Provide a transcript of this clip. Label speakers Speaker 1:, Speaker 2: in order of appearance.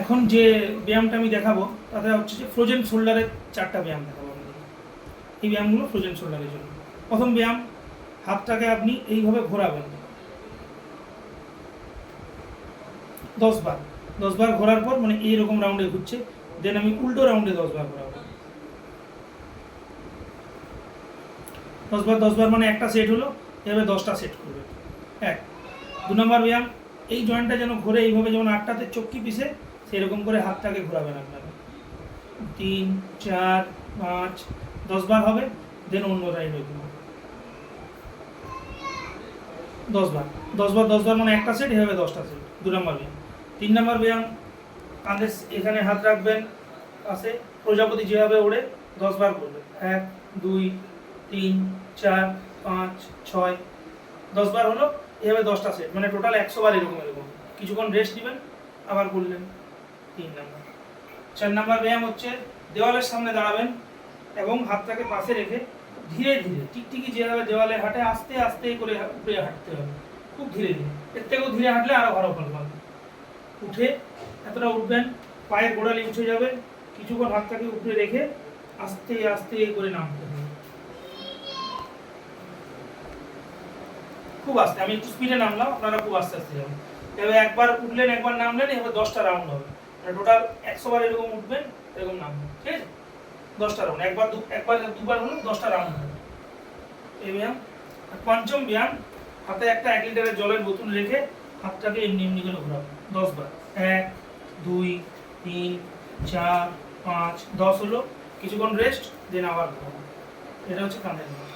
Speaker 1: এখন যে ব্যায়ামটা আমি দেখাবো তাতে হচ্ছে যে ফ্রোজেন শোল্ডারের 4টা ব্যায়াম দেখাবো আমি। এই ব্যায়ামগুলো ফ্রোজেন শোল্ডারের জন্য। প্রথম ব্যায়াম, হাতটাকে আপনি এইভাবে ঘোরাবেন 10 বার। 10 বার ঘোরার পর মানে এইরকম রাউন্ডে ঘুরছে, দেন আমি উল্টো রাউন্ডে 10 বার ঘোরাবো। 10 বার মানে একটা সেট হলো, এভাবে 10টা সেট করবে। 2 নম্বর ব্যায়াম, এই জয়েন্টটা যেন ঘুরে এইভাবে, যেমন 8টাতে চক্কি পিসে সেরকম করে হাতটাকে ঘোরাবেন আপনারা। 3, 4, 5, 10 বার হবে, দেন অন্য সাইড 10 বার। 10 বার মানে একটা সেট, এভাবে 10টা সেট। 2 নম্বর ব্যায়াম। 3 নম্বর ব্যায়াম, কাঁধে এখানে হাত রাখবেন পাশে, প্রজাপতি যেভাবে ওড়ে 10 বার করবে। 1, 2, 3, 4, 5, 6, 10 বার হলো, এভাবে 10টা সেট, মানে টোটাল 100 বার এরকম। কিছুক্ষণ রেস্ট নেবেন, আবার করলেন। 3 নম্বর। 4 নম্বর ব্যায়াম হচ্ছে দেওয়ালের সামনে দাঁড়াবেন এবং হাতটাকে পাশে রেখে ধীরে ধীরে, টিকটিকি যেভাবে দেওয়ালে হাঁটে আস্তে আস্তে করে উপরে হাঁটতে হবে, খুব ধীরে ধীরে। এর থেকেও ধীরে হাঁটলে আরও ভালো ফল পাবেন। উঠে এতটা উঠবেন, পায়ের গোড়ালি উঠে যাবে, কিছুক্ষণ হাতটাকে উপরে রেখে আস্তে আস্তে করে নামতে হবে, খুব আস্তে। আমি একটু স্পিডে নামলাম, আপনারা খুব আস্তে আস্তে যাবেন। এবার একবার উঠলেন, একবার নামলেন, এবার 10টা রাউন্ড হবে, মানে টোটাল 100 বার এরকম উঠবেন, এরকম নামবেন, ঠিক আছে? 10টা রাউন্ড, একবার দুবার হলো 10টা রাউন্ড হবে এই ব্যায়াম। আর পঞ্চম ব্যায়াম, হাতে একটা 1 লিটারের জলের বোতল রেখে হাতটাকে এমনি এমনি করে ঘোরাবো 10 বার। 1, 2, 3, 4, 5, 10 হলো, কিছুক্ষণ রেস্ট, দেন আবার ঘোরাবো। এটা হচ্ছে কাঁধের ব্যায়াম।